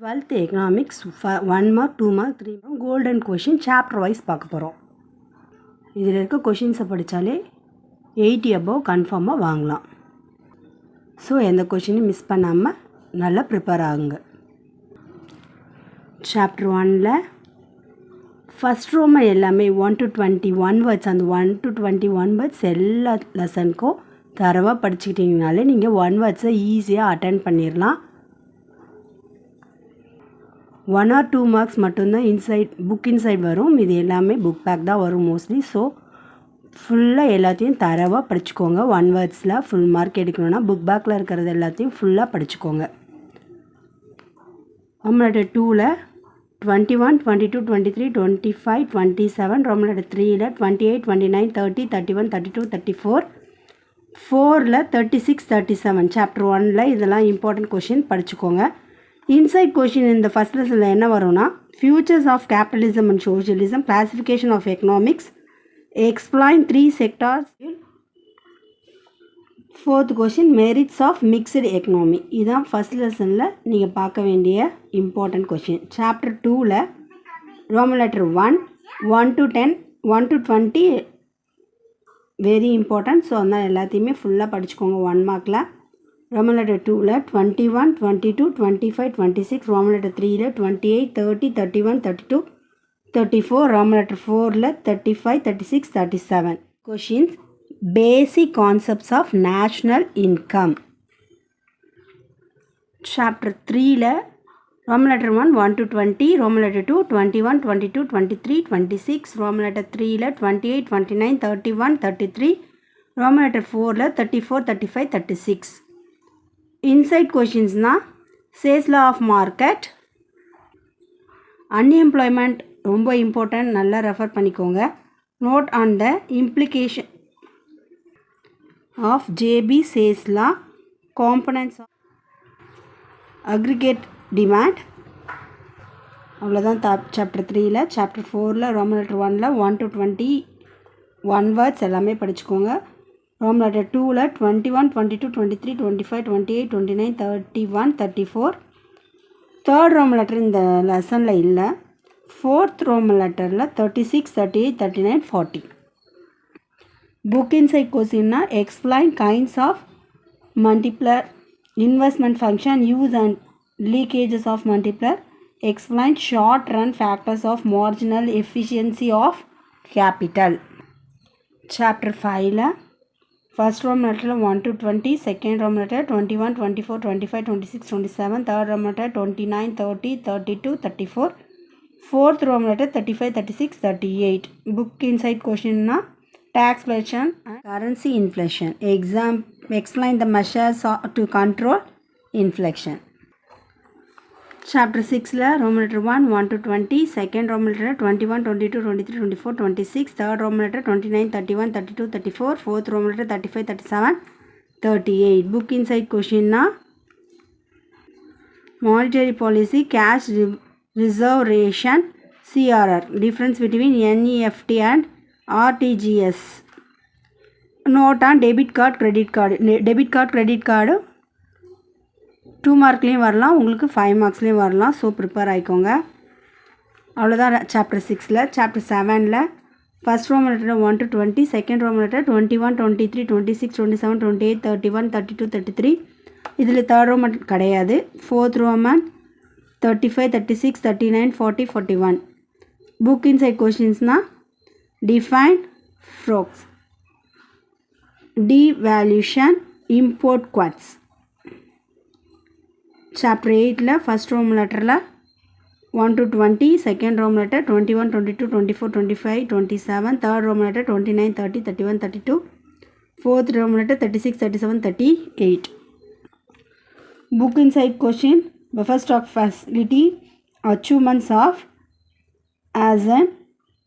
12th economics 1 mark 2 mark 3 mark golden question chapter wise பார்க்க போகிறோம். இதில் இருக்க கொஷின்ஸை படித்தாலே 80 above கன்ஃபார்மாக வாங்கலாம். ஸோ எந்த கொஷினையும் மிஸ் பண்ணாமல் நல்லா ப்ரிப்பேர் ஆகுங்க. சாப்டர் 1ல் ஃபஸ்ட் ரோமை எல்லாமே 1 to 21 வேர்ட்ஸ், அந்த 1 to 21 வேர்ட்ஸ் எல்லா லெசனுக்கும் தரவாக படிச்சுக்கிட்டிங்கனாலே நீங்கள் 1 வேர்ட்ஸை ஈஸியாக அட்டென்ட் பண்ணிடலாம். 1 or 2 மார்க்ஸ் மட்டும்தான் புக் இன்சைட் வரும். இது எல்லாமே புக் பேக் தான் வரும் மோஸ்ட்லி. ஸோ ஃபுல்லாக எல்லாத்தையும் தரவாக படிச்சுக்கோங்க. 1 வேர்ட்ஸில் ஃபுல் மார்க் எடுக்கணுன்னா புக் பேக்கில் இருக்கிறது எல்லாத்தையும் ஃபுல்லாக படிச்சுக்கோங்க. ரோமன் 2ல் 21, 22, 23, 25, 27, ரோமன் 3ல் 28, 29, 30, 31, 32, 34, 4ல் 36, 37. சாப்டர் 1ல் இதெல்லாம் இம்பார்ட்டன்ட் கொஷின் படிச்சுக்கோங்க. இன்சைட் கொஷின் இந்த ஃபஸ்ட் லெசனில் என்ன வரும்னா, features of capitalism and socialism, classification of economics, explain 3 sectors. 4th question merits of mixed economy. இதுதான் ஃபஸ்ட் லெசனில் நீங்கள் பார்க்க வேண்டிய இம்பார்ட்டன்ட் கொஷின். சாப்டர் 2ல் Roman letter 1, 1 to 10, 1 to 20 very important. So அதனால் எல்லாத்தையுமே ஃபுல்லாக படிச்சுக்கோங்க 1 மார்க்கில். ரோமன் லெட்டர் 2ல் 21, 22, 25, 26, ரோமன் லெட்டர் 3ல் 28, 30, 31, 32, 34, ரோமன் லெட்டர் 4ல் 35, 36, 37. Questions basic concepts of national income. Chapter 3ல் Roman letter 1, 1 to 20, Roman letter 2, 21, 22, 23, 26, Roman letter 3ல் 28, 29, 31, 33, ரோமன் லெட்டர் 4ல் 34, 35, 36. இன்சைட் கொஷின்ஸ்னால் சேல்ஸ் லா ஆஃப் மார்க்கெட், அன்எம்ப்ளாய்மெண்ட் ரொம்ப இம்பார்ட்டன்ட், நல்லா ரெஃபர் பண்ணிக்கோங்க. Note on the implication of JP sales law, components of aggregate demand. அவ்வளோதான் chapter 3ல். சாப்டர் 4ல் ரோமன் லெட்டர் 1ல் 1 to 21 வேர்ட்ஸ் எல்லாமே படிச்சுக்கோங்க. ரோமன் லெட்டர் 2ல் 21, 22, 23, 25, 28, 29, 31, 34. தேர்ட் ரோமன் லெட்டர் இந்த லெசனில் இல்லை. 4th ரோமன் லெட்டரில் 36, 38, 39, 40. புக் இன்சைட் கொஸ்டின்னா explain kinds of multiplier, investment function, use and leakages of multiplier, explain short run factors of marginal efficiency of capital. Chapter 5ல் first Roman லெட்டரில் 1 to 20, second Roman letter 21, 24, 25, 26, 27, third Roman letter 29, 30, 32, 34, fourth Roman letter 35, 36, 38. Book inside கொஷின்னா taxation and currency inflation, explain the measures to control inflation. Chapter 6ல் Roman letter 1, 1 to 20, second Roman letter 21, 22, 23, 24, 26, third Roman letter 29, 31, 32, 34, fourth Roman letter 35, 37, 38. Book inside கொஷின்னா monetary policy, cash reserve ரேஷன், CRR, difference between NEFT and RTGS. Note on debit card, credit card. Debit card, credit card 2 மார்க்லேயும் வரலாம், உங்களுக்கு 5 மார்க்ஸ்லேயும் வரலாம். So prepare ஆகிக்கோங்க. அவ்வளோதான் chapter 6ல். சாப்டர் 7ல் first Roman letter 1 to 20, second Roman letter 21, 23, 26, 27, 28, 31, 32, 33. இதில் தேர்ட் ரோமன் கிடையாது. Fourth Roman 35, 36, 39, 40, 41. புக் இன்சைட் கொஷின்ஸ்னால் define forex, devaluation, import quotas. Chapter 8ல் ஃபஸ்ட் ரோமன் லெட்டரில் 1 to 20, second Roman letter 21, 22, 24, 25, 27, third Roman letter 29, 30, 31, 32, fourth Roman letter 36, 37, 38. Book inside question buffer stock facility, achievements of as an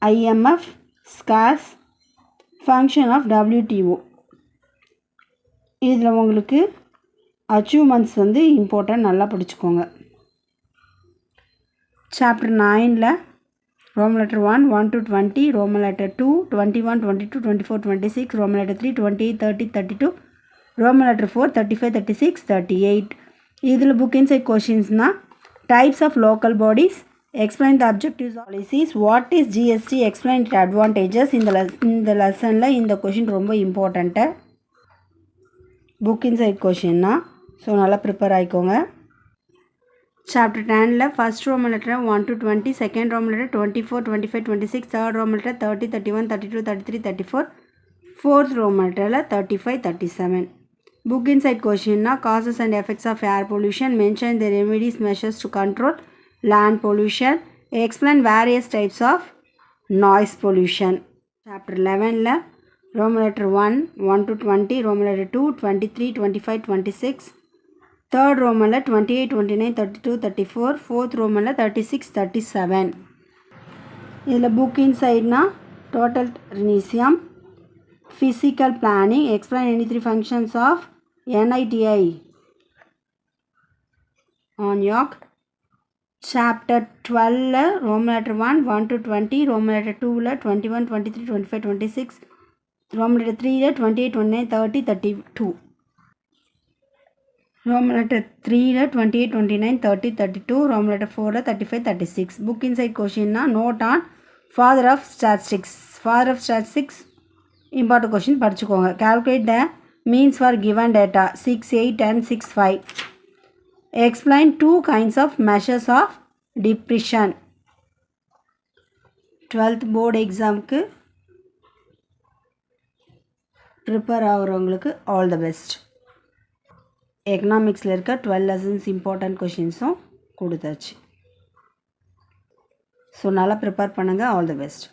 IMF, SCAS, function of WTO. இதில் உங்களுக்கு achievements important, நல்லா படிச்சுக்கோங்க. Chapter 9ல் Roman letter 1, 1 to 20, Roman letter 2, 21, 22, 24, 26, Roman letter 3, 28, 30, 32, Roman letter 4, 35, 36, 38. இதில் book inside கொஷின்ஸ்னால் types of local bodies, explain the objectives of policies, what is GST, explain its advantages. இந்த லெசனில் இந்த கொஷின் ரொம்ப இம்பார்ட்டண்ட்டு, புக் இன்சைட் கொஷின்னா, so நல்லா prepare ஆகிக்கோங்க. Chapter 10ல் first Roman letter 1 to 20, second Roman letter 24, 25, 26, third Roman letter 30, 31, 32, 33, 34, fourth Roman லெட்டரில் 35, 37. Book inside கொஷின்னா, causes and effects of air pollution, mention the remedies measures to control land pollution, explain various types of noise pollution. Chapter 11ல Roman letter 1, 1 to 20, Roman letter 2, 23, 25, 26, third Roman letter 28, 29, 32, 34, fourth Roman letter 36, 37. இதில் book insideனா total renicium, physical planning, explain any three functions of NITI on York. Chapter 12 Roman letter 1, 1 to 20, Roman letter 2 21, 23, 25, 26, Roman letter 3 28, 29, 30, 32, Roman letter 3 28, 29, 30, 32, Roman letter 4 35, 36. Book inside question na note on father of statistics. Father of statistics important question படிச்சுக்கோங்க. Calculate the means for given data 6, 8 and 6, 5. Explain two kinds of measures of depression. 12th board examக்கு prepare ஆகிறவங்களுக்கு all the best. எக்கனாமிக்ஸில் இருக்க 12 lessons important கொஷின்ஸும் கொடுத்தாச்சு. So நல்லா prepare பண்ணுங்கள். All the best.